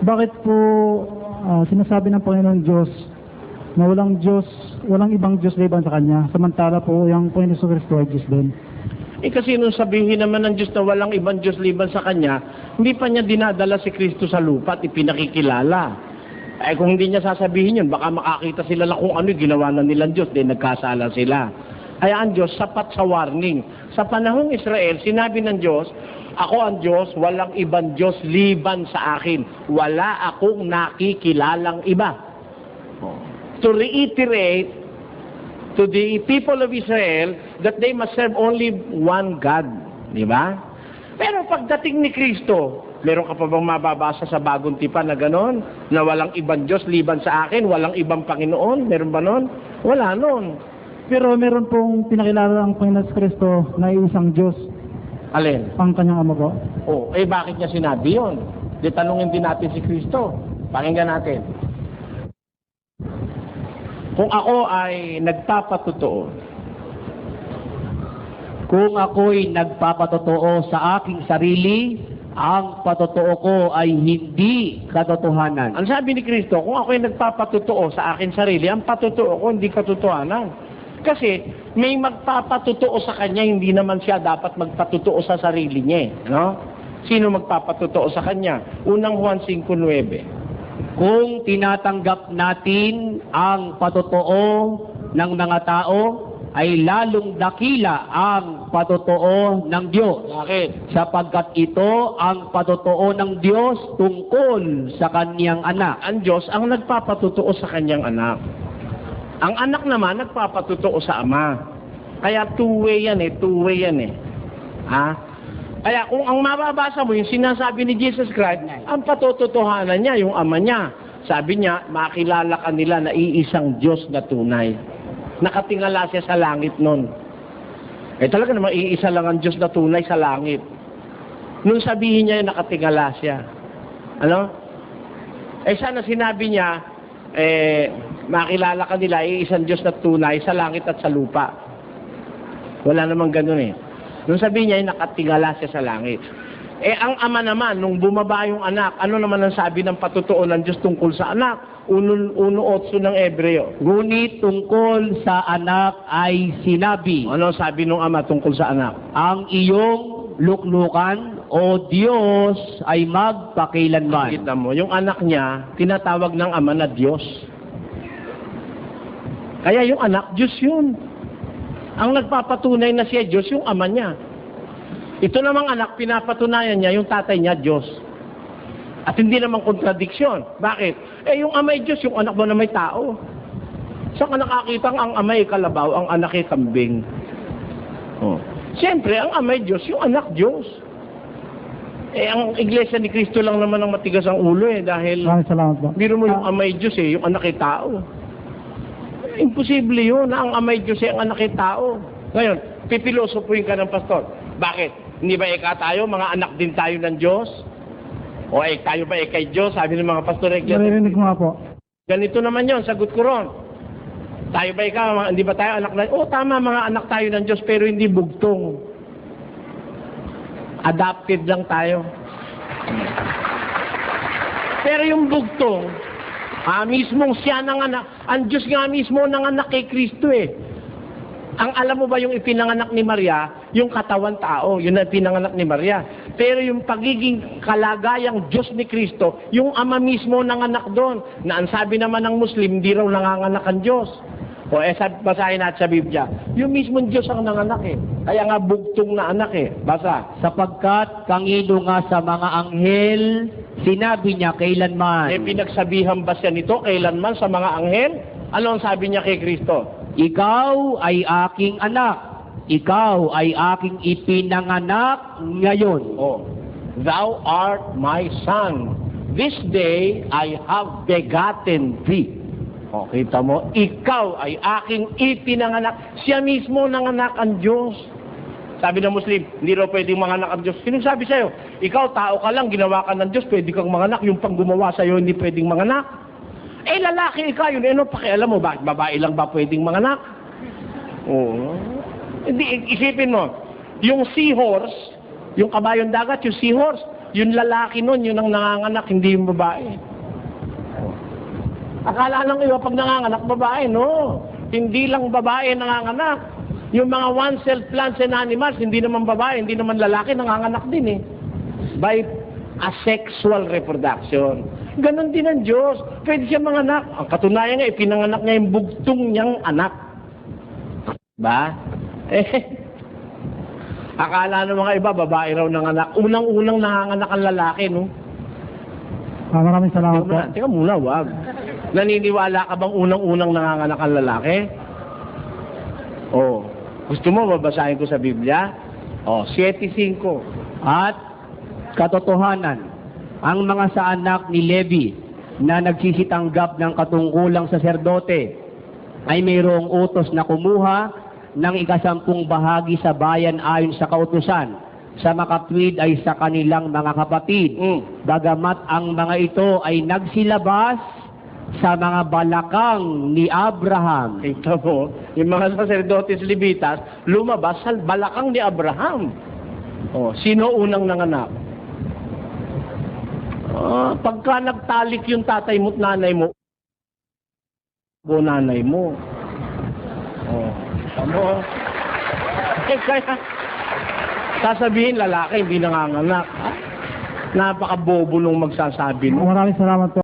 Bakit po sinasabi ng Panginoon Diyos na walang ibang Diyos liban sa Kanya, samantala po yung Panginoon Kristo ay Diyos din? Kasi nung sabihin naman ng Diyos na walang ibang Diyos liban sa Kanya, hindi pa niya dinadala si Kristo sa lupa at ipinakikilala. Kung hindi niya sasabihin yun, baka makakita sila lang kung ano yung ginawa na nilang Diyos, then nagkasala sila. Kaya ang Diyos, sapat sa warning. Sa panahong Israel, sinabi ng Diyos, ako ang Diyos, walang ibang Diyos liban sa akin. Wala akong nakikilalang iba. To reiterate to the people of Israel that they must serve only one God. Di ba? Pero pagdating ni Kristo, meron ka pa bang mababasa sa bagong tipan na gano'n? Na walang ibang Diyos liban sa akin, walang ibang Panginoon? Meron ba nun? Wala nun. Pero meron pong pinakilala ang Panginoon Kristo na isang Diyos, Alin? ang Kanyang Ama po. Bakit niya sinabi yun? Di tanungin din natin si Kristo. Pakinggan natin. Kung ako ay nagpapatotoo, Kung ako'y nagpapatotoo sa aking sarili, ang patotoo ko ay hindi katotohanan. ang sabi ni Kristo, kung ako ay nagpapatotoo sa akin sarili, ang patotoo ko hindi katotohanan. Kasi may magpapatotoo sa kanya, hindi naman siya dapat magpatotoo sa sarili niya. No? Sino magpapatotoo sa kanya? Unang Juan 5:9. Kung tinatanggap natin ang patotoo ng mga tao, ay lalong dakila ang patotoo ng Diyos. Bakit? Sapagkat ito ang patotoo ng Diyos tungkol sa Kanyang anak. Ang Diyos ang nagpapatotoo sa kanyang anak. Ang anak naman nagpapatotoo sa ama. Kaya two-way yan eh. Ha? Kaya kung ang mababasa mo, yung sinasabi ni Jesus Christ, ang patototohanan niya, yung ama niya. Sabi niya, makilala ka nila na iisang Diyos na tunay. Nakatingala siya sa langit nun. Talaga naman, iisa lang ang Diyos na tunay sa langit. Nung sabihin niya, nakatingala siya. Ano? Sana sinabi niya, makilala ka nila, iisang Diyos na tunay sa langit at sa lupa. Wala namang ganun eh. Nung sabihin niya, nakatingala siya sa langit. Ang ama naman, nung bumaba yung anak, ano naman ang sabi ng patotoo ng Diyos tungkol sa anak? 1:8 ng Ebreo. Ngunit tungkol sa anak ay sinabi, Ano sabi ng ama tungkol sa anak? ang iyong luklukan o Diyos ay magpakilanman. Kita mo, yung anak niya, tinatawag ng ama na Diyos. Kaya yung anak, Diyos yun. Ang nagpapatunay na siya Diyos, yung ama niya. Ito namang anak, pinapatunayan niya, yung tatay niya, Diyos. At hindi naman kontradiksyon. Bakit? Yung ama ay Diyos, yung anak mo na may tao. Saan ka nakakita ang ama ay kalabaw, ang anak ay kambing? Siyempre, ang ama ay Diyos, yung anak Diyos. Ang iglesia ni Kristo lang naman ang matigas ang ulo dahil Maraming salamat po. biro mo yung ama ay Diyos yung anak ay tao. Imposible yun na ang ama ay Diyos ang anak ay tao. Ngayon, pipilosopuhin ka ng pastor. Bakit? Hindi ba tayo, mga anak din tayo ng Diyos? O tayo ba kay Diyos? Sabi ng mga pastor, Naririnig ko nga po. ganito naman yon, sagot ko ron. Tayo ba hindi ba tayo anak ng Diyos? Tama, mga anak tayo ng Diyos, pero hindi bugtong. Adopted lang tayo. Pero yung bugtong, mismong siya nanganak, ang Diyos nga mismo nanganak kay Kristo Ang alam mo ba yung ipinanganak ni Maria, yung katawan tao, yun ang pinanganak ni Maria. Pero yung pagiging kalagayang Diyos ni Kristo, yung ama mismo nanganak doon. Na ang sabi naman ng Muslim, hindi raw nanganganak ang Diyos. Basahin natin sa Biblia. Yung mismong Diyos ang nanganak Kaya nga bugtong na anak Basa. Sapagkat kanino nga sa mga anghel, sinabi niya kailanman. Pinagsabihan ba siya nito kailanman sa mga anghel? Ano ang sabi niya kay Kristo? Ikaw ay aking anak. Ikaw ay aking ipinanganak ngayon. Thou art my son. This day I have begotten thee. Kita mo, ikaw ay aking ipinanganak. Siya mismo nanganak ang Diyos. Sabi ng Muslim, hindi raw pwedeng manganak ang Diyos. Sinong sabi sa'yo? Ikaw, tao ka lang, ginawa ka ng Diyos, pwede kang manganak. Yung pang gumawa sa'yo, hindi pwedeng manganak. Lalaki ikaw yun. Ano pakialam mo? Bakit babae lang ba pwedeng manganak? Hindi, isipin mo, yung seahorse, yung kabayong dagat, yung seahorse, yung lalaki nun, yun ang nanganganak, hindi yung babae. Akala lang iba pag nanganganak, babae, no? Hindi lang babae nanganganak. Yung mga one-celled plants and animals, hindi naman babae, hindi naman lalaki, nanganganak din eh. By asexual reproduction. Ganon din ang Diyos. Pwede siya manganak. Ang katunayan nga, ipinanganak niya yung bugtong niyang anak. Ba? Akala ng mga iba, babae raw nanganak. Unang-unang nanganganak ang lalaki, no? Maraming salamat po. Teka muna, wag. Naniniwala ka bang unang-unang nanganganak ang lalaki? Oh. Gusto mo babasahin ko sa Biblia? Oh, 7:5. At katotohanan, ang mga sa anak ni Levi na nagsisitanggap ng katungkulang saserdote ay mayroong utos na kumuha ng 10 bahagi sa bayan ayon sa kautusan. Sa makatwid ay sa kanilang mga kapatid. Bagamat ang mga ito ay nagsilabas sa mga balakang ni Abraham. Kita mo, yung mga sacerdotes Levitas, lumabas sa balakang ni Abraham. Oh, sino unang nanganak? Pagka nagtalik yung tatay mo't nanay mo, o nanay mo. Oh, tamo. Kaya, sasabihin lalaki, hindi nanganganak. Napaka-bobo nung magsasabi mo. Maraming salamat po.